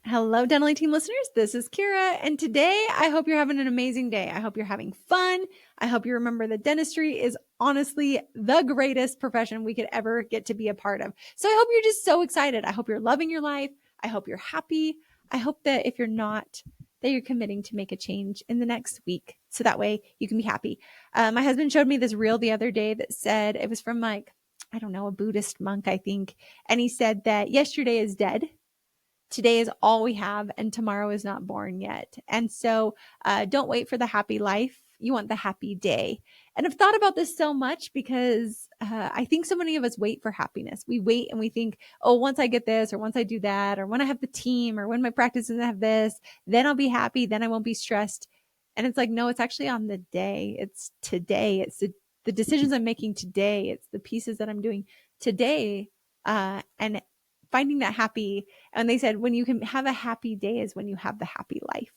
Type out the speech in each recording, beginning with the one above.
Hello, Dentally Team listeners. This is Kiera, and today I hope you're having an amazing day. I hope you're having fun. I hope you remember that dentistry is honestly the greatest profession we could ever get to be a part of. So I hope you're just so excited. I hope you're loving your life. I hope you're happy. I hope that if you're not, that you're committing to make a change in the next week so that way you can be happy. My husband showed me this reel the other day that said it was from I don't know, a Buddhist monk, I think. And he said that yesterday is dead. Today is all we have, and tomorrow is not born yet. And so don't wait for the happy life. You want the happy day. And I've thought about this so much because I think so many of us wait for happiness. We wait and we think, oh, once I get this, or once I do that, or when I have the team, or when my practice doesn't have this, then I'll be happy. Then I won't be stressed. And it's like, no, it's actually on the day. It's today. It's the decisions I'm making today. It's the pieces that I'm doing today. And finding that happy. And they said, when you can have a happy day is when you have the happy life.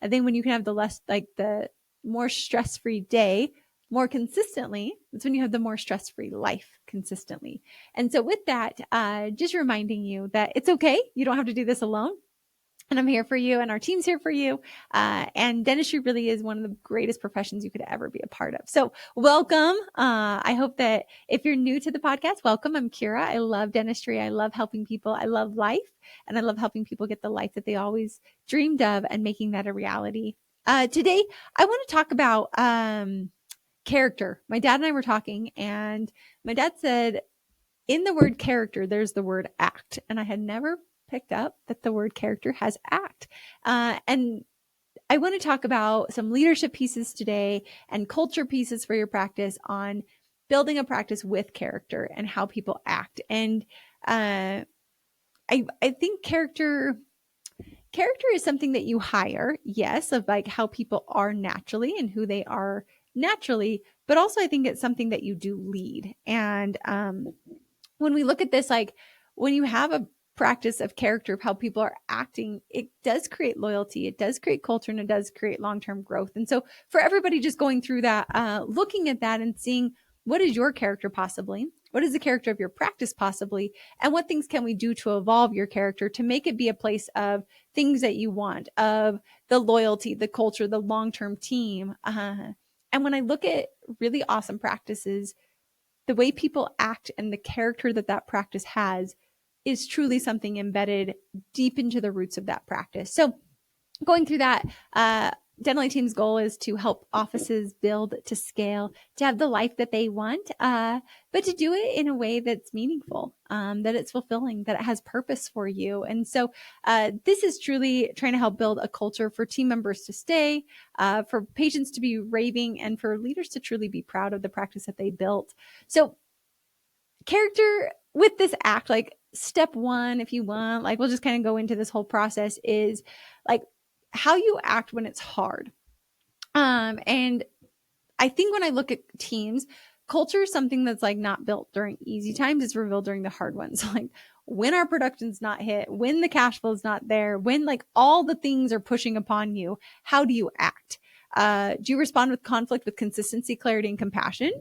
I think when you can have the more stress-free day more consistently, that's when you have the more stress-free life consistently. And so with that, just reminding you that it's okay. You don't have to do this alone. And I'm here for you, and our team's here for you. And dentistry really is one of the greatest professions you could ever be a part of. So welcome. I hope that if you're new to the podcast, welcome. I'm Kiera. I love dentistry. I love helping people. I love life, and I love helping people get the life that they always dreamed of and making that a reality. Today, I want to talk about character. My dad and I were talking, and my dad said, in the word character, there's the word act. And I had never picked up that the word character has act. And I want to talk about some leadership pieces today and culture pieces for your practice on building a practice with character and how people act. And I think character is something that you hire, yes, of like how people are naturally and who they are naturally, but also I think it's something that you do lead. And when we look at this, like when you have a practice of character of how people are acting, it does create loyalty, it does create culture, and it does create long-term growth. And so for everybody just going through that, looking at that and seeing what is your character possibly, what is the character of your practice possibly, and what things can we do to evolve your character to make it be a place of things that you want, of the loyalty, the culture, the long-term team. And when I look at really awesome practices, the way people act and the character that that practice has is truly something embedded deep into the roots of that practice. So going through that, Dentally Team's goal is to help offices build to scale, to have the life that they want, but to do it in a way that's meaningful, that it's fulfilling, that it has purpose for you. And so this is truly trying to help build a culture for team members to stay, for patients to be raving, and for leaders to truly be proud of the practice that they built. So character with this act, like step one, if you want, like we'll just kind of go into this whole process, is like how you act when it's hard. And I think when I look at teams, culture is something that's like not built during easy times, it's revealed during the hard ones. Like when our production's not hit, when the cash flow is not there, when like all the things are pushing upon you, how do you act? Do you respond with conflict with consistency, clarity, and compassion?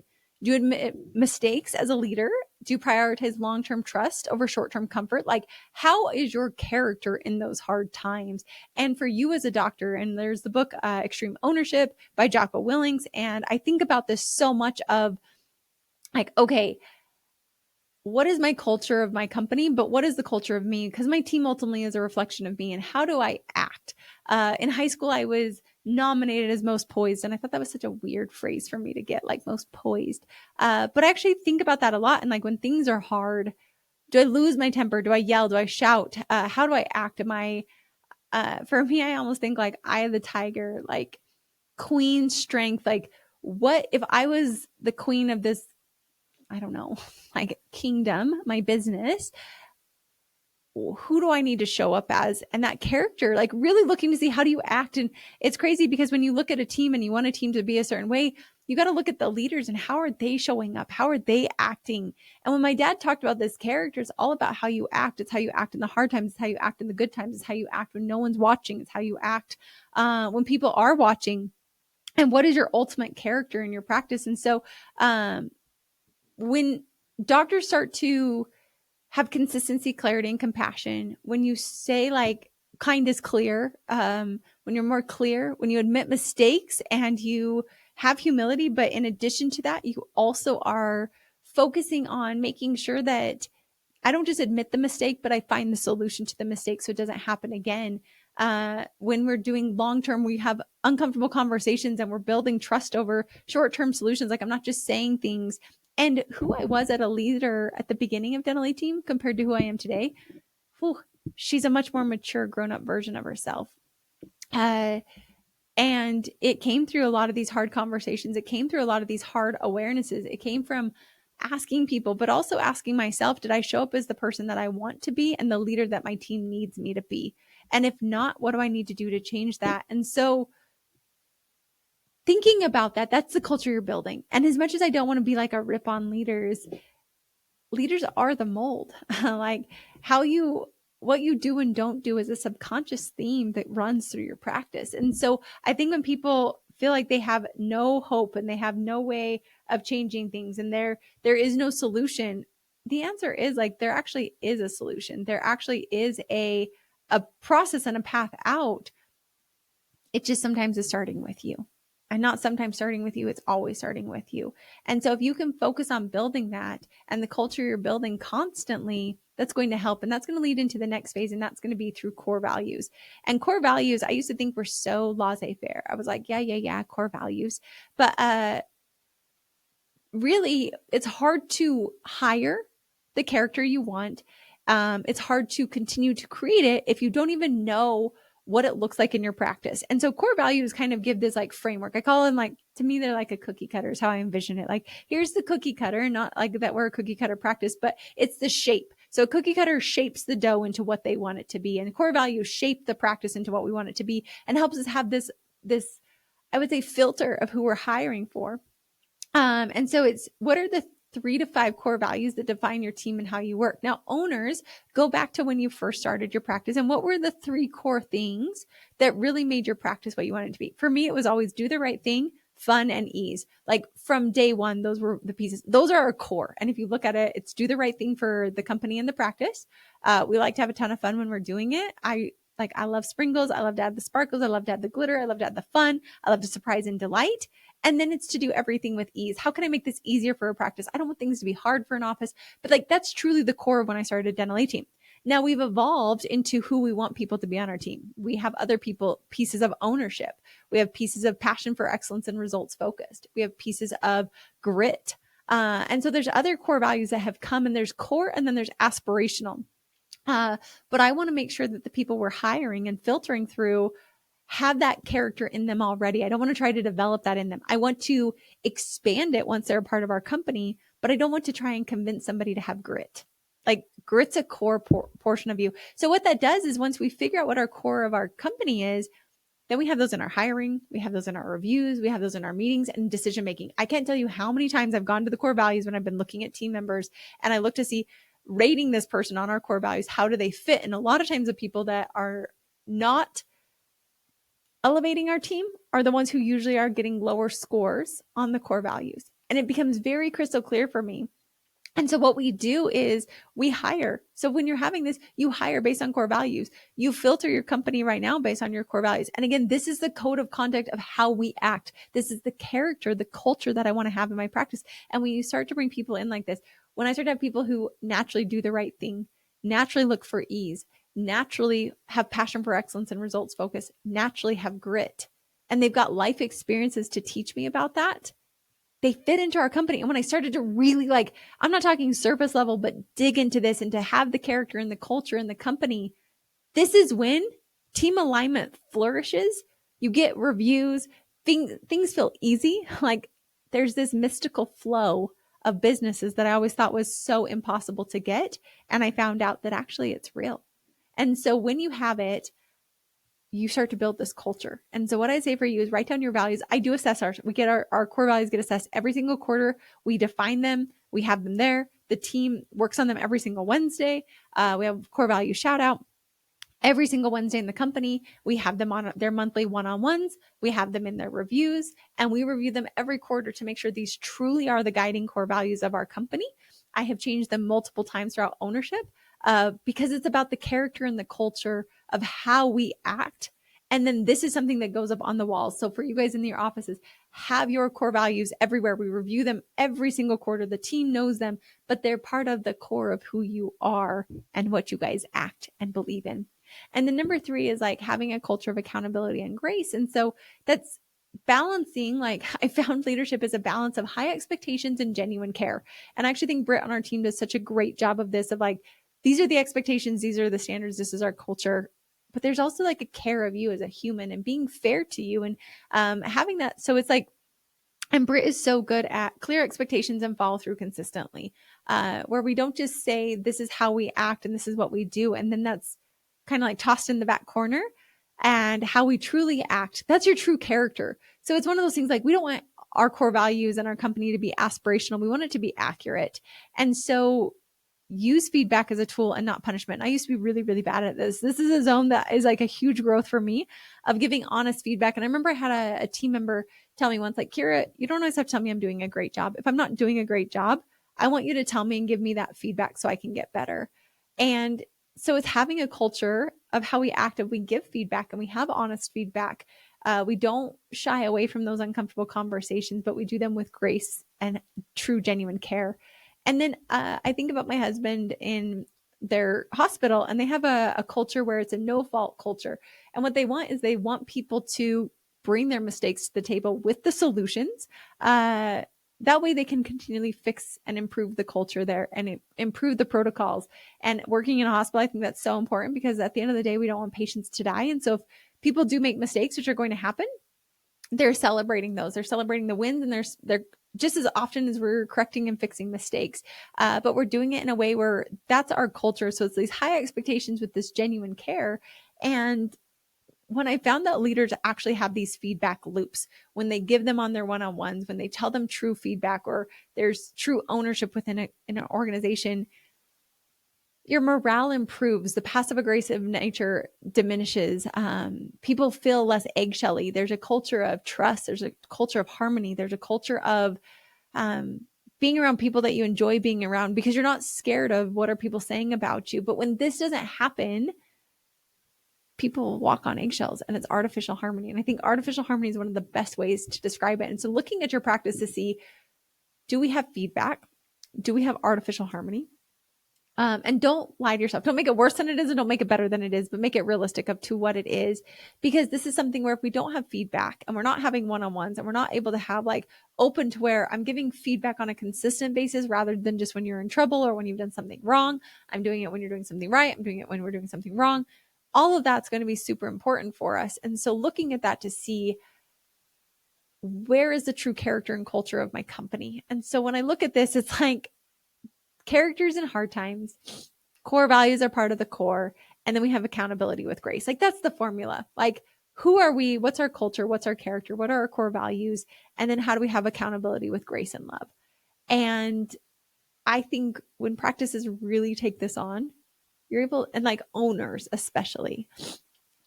Do you admit mistakes as a leader? Do you prioritize long-term trust over short-term comfort? Like, how is your character in those hard times? And for you as a doctor, and there's the book Extreme Ownership by Jocko Willings, and I think about this so much of like, okay, what is my culture of my company, but what is the culture of me? Because my team ultimately is a reflection of me. And how do I act? In high school, I was nominated as most poised. And I thought that was such a weird phrase for me to get, like most poised. But I actually think about that a lot. And like when things are hard, do I lose my temper? Do I yell? Do I shout? How do I act? For me, I almost think like eye of the tiger, like queen strength. Like what if I was the queen of this, I don't know, like kingdom, my business, who do I need to show up as? And that character, like really looking to see how do you act. And it's crazy because when you look at a team and you want a team to be a certain way, you got to look at the leaders and how are they showing up? How are they acting? And when my dad talked about this character, it's all about how you act. It's how you act in the hard times. It's how you act in the good times. It's how you act when no one's watching. It's how you act when people are watching. And what is your ultimate character in your practice? And so, when doctors start to have consistency, clarity, and compassion, when you say like kind is clear, when you're more clear, when you admit mistakes and you have humility, but in addition to that, you also are focusing on making sure that I don't just admit the mistake, but I find the solution to the mistake so it doesn't happen again. When we're doing long-term, we have uncomfortable conversations and we're building trust over short-term solutions. Like I'm not just saying things. And who I was at a leader at the beginning of Dental Team compared to who I am today, whew, she's a much more mature, grown-up version of herself. And it came through a lot of these hard conversations. It came through a lot of these hard awarenesses. It came from asking people, but also asking myself, did I show up as the person that I want to be and the leader that my team needs me to be? And if not, what do I need to do to change that? And so thinking about that, that's the culture you're building. And as much as I don't want to be like a rip on leaders, leaders are the mold. Like what you do and don't do is a subconscious theme that runs through your practice. And so I think when people feel like they have no hope and they have no way of changing things and there is no solution, the answer is like there actually is a solution. There actually is a process and a path out. It just sometimes is starting with you. And not sometimes starting with you, it's always starting with you. And so if you can focus on building that and the culture you're building constantly, that's going to help. And that's going to lead into the next phase. And that's going to be through core values. And core values, I used to think were so laissez-faire. I was like, yeah, core values. But really, it's hard to hire the character you want. It's hard to continue to create it if you don't even know what it looks like in your practice. And so core values kind of give this like framework. I call them like, to me, they're like a cookie cutter is how I envision it. Like, here's the cookie cutter, not like that we're a cookie cutter practice, but it's the shape. So a cookie cutter shapes the dough into what they want it to be. And core values shape the practice into what we want it to be and helps us have this, I would say, filter of who we're hiring for. And so it's, what are the 3 to 5 core values that define your team and how you work? Now, owners, go back to when you first started your practice and what were the 3 core things that really made your practice what you wanted it to be? For me, it was always do the right thing, fun, and ease. Like from day one, those were the pieces. Those are our core. And if you look at it, it's do the right thing for the company and the practice. We like to have a ton of fun when we're doing it. I love sprinkles. I love to add the sparkles. I love to add the glitter. I love to add the fun. I love to surprise and delight. And then it's to do everything with ease. How can I make this easier for a practice? I don't want things to be hard for an office, but like that's truly the core of when I started a Dental Team. Now we've evolved into who we want people to be on our team. We have other pieces of ownership. We have pieces of passion for excellence and results focused. We have pieces of grit. And so there's other core values that have come, and there's core and then there's aspirational. But I want to make sure that the people we're hiring and filtering through have that character in them already. I don't want to try to develop that in them. I want to expand it once they're a part of our company, but I don't want to try and convince somebody to have grit. Like grit's a core portion of you. So what that does is once we figure out what our core of our company is, then we have those in our hiring, we have those in our reviews, we have those in our meetings and decision making. I can't tell you how many times I've gone to the core values when I've been looking at team members and I look to see, rating this person on our core values, how do they fit? And a lot of times the people that are not elevating our team are the ones who usually are getting lower scores on the core values. And it becomes very crystal clear for me. And so what we do is we hire. So when you're having this, you hire based on core values. You filter your company right now based on your core values. And again, this is the code of conduct of how we act. This is the character, the culture that I want to have in my practice. And when you start to bring people in like this, when I start to have people who naturally do the right thing, naturally look for ease, naturally have passion for excellence and results focus, naturally have grit, and they've got life experiences to teach me about that, they fit into our company. And when I started to really I'm not talking surface level, but dig into this and to have the character and the culture in the company, this is when team alignment flourishes. You get reviews, things feel easy. Like there's this mystical flow of businesses that I always thought was so impossible to get. And I found out that actually it's real. And so when you have it, you start to build this culture. And so what I say for you is write down your values. I do assess our core values get assessed every single quarter. We define them. We have them there. The team works on them every single Wednesday. We have core value shout out every single Wednesday in the company. We have them on their monthly one-on-ones. We have them in their reviews, and we review them every quarter to make sure these truly are the guiding core values of our company. I have changed them multiple times throughout ownership. because it's about the character and the culture of how we act. And then this is something that goes up on the walls. So for you guys in your offices, have your core values everywhere. We review them every single quarter. The team knows them, but they're part of the core of who you are and what you guys act and believe in. And then number 3 is like having a culture of accountability and grace. And so that's balancing, like I found leadership is a balance of high expectations and genuine care. And I actually think Britt on our team does such a great job of this, of like, these are the expectations, these are the standards, this is our culture. But there's also like a care of you as a human and being fair to you and having that. So it's like, and Britt is so good at clear expectations and follow through consistently, where we don't just say, this is how we act and this is what we do. And then that's kind of like tossed in the back corner. And how we truly act, that's your true character. So it's one of those things like we don't want our core values and our company to be aspirational. We want it to be accurate. And so use feedback as a tool and not punishment. I used to be really, really bad at this. This is a zone that is like a huge growth for me of giving honest feedback. And I remember I had a team member tell me once, like, Kiera, you don't always have to tell me I'm doing a great job. If I'm not doing a great job, I want you to tell me and give me that feedback so I can get better. And so it's having a culture of how we act, if we give feedback and we have honest feedback. We don't shy away from those uncomfortable conversations, but we do them with grace and true, genuine care. And then I think about my husband in their hospital, and they have a culture where it's a no fault culture. And what they want is they want people to bring their mistakes to the table with the solutions. That way they can continually fix and improve the culture there and improve the protocols. And working in a hospital, I think that's so important because at the end of the day, we don't want patients to die. And so if people do make mistakes, which are going to happen, they're celebrating those. They're celebrating the wins, and they're just as often as we're correcting and fixing mistakes. But we're doing it in a way where that's our culture. So it's these high expectations with this genuine care. And when I found that leaders actually have these feedback loops, when they give them on their one-on-ones, when they tell them true feedback, or there's true ownership within an organization, your morale improves. The passive aggressive nature diminishes. People feel less eggshelly. There's a culture of trust. There's a culture of harmony. There's a culture of being around people that you enjoy being around because you're not scared of what are people saying about you. But when this doesn't happen, people walk on eggshells, and it's artificial harmony. And I think artificial harmony is one of the best ways to describe it. And so looking at your practice to see, do we have feedback? Do we have artificial harmony? And don't lie to yourself. Don't make it worse than it is, and don't make it better than it is, but make it realistic up to what it is. Because this is something where if we don't have feedback and we're not having one-on-ones and we're not able to have like open to where I'm giving feedback on a consistent basis rather than just when you're in trouble or when you've done something wrong, I'm doing it when you're doing something right, I'm doing it when we're doing something wrong. All of that's going to be super important for us. And so looking at that to see, where is the true character and culture of my company? And so when I look at this, it's like characters in hard times, core values are part of the core. And then we have accountability with grace. Like that's the formula. Like, who are we? What's our culture? What's our character? What are our core values? And then how do we have accountability with grace and love? And I think when practices really take this on, you're able, and like owners especially,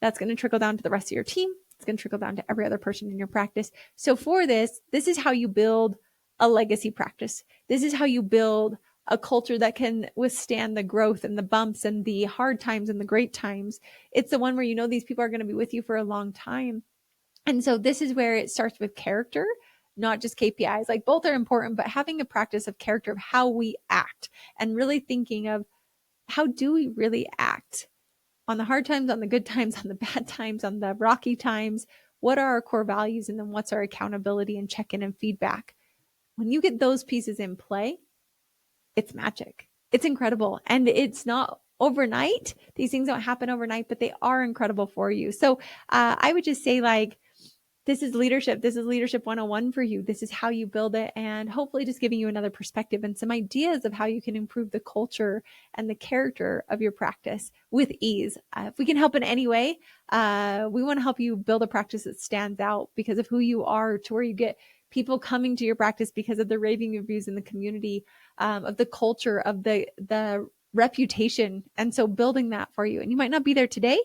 that's going to trickle down to the rest of your team. It's going to trickle down to every other person in your practice. So for this is how you build a legacy practice. This is how you build a culture that can withstand the growth and the bumps and the hard times and the great times. It's the one where you know these people are going to be with you for a long time. And so this is where it starts with character, not just KPIs. Like both are important, but having a practice of character, of how we act, and really thinking of, how do we really act on the hard times, on the good times, on the bad times, on the rocky times? What are our core values? And then what's our accountability and check-in and feedback? When you get those pieces in play, it's magic. It's incredible. And it's not overnight. These things don't happen overnight, but they are incredible for you. So I would just say, like, this is leadership. This is leadership 101 for you. This is how you build it, and hopefully just giving you another perspective and some ideas of how you can improve the culture and the character of your practice with ease. If we can help in any way, we want to help you build a practice that stands out because of who you are, to where you get people coming to your practice because of the raving reviews in the community, of the culture, of the reputation. And so building that for you. And you might not be there today,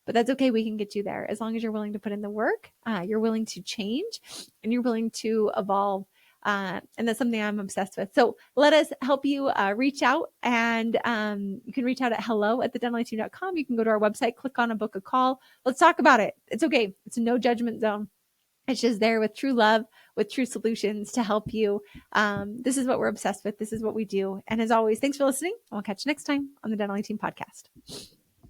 but that's okay. We can get you there as long as you're willing to put in the work, you're willing to change, and you're willing to evolve And that's something I'm obsessed with. So let us help you reach out, and you can reach out at hello@thedentaliteam.com. You can go to our website, click on a book a call. Let's talk about it. It's okay. It's a no judgment zone. It's just there with true love, with true solutions to help you. This is what we're obsessed with. This is what we do. And as always, thanks for listening. I'll catch you next time on the Dental Team Podcast.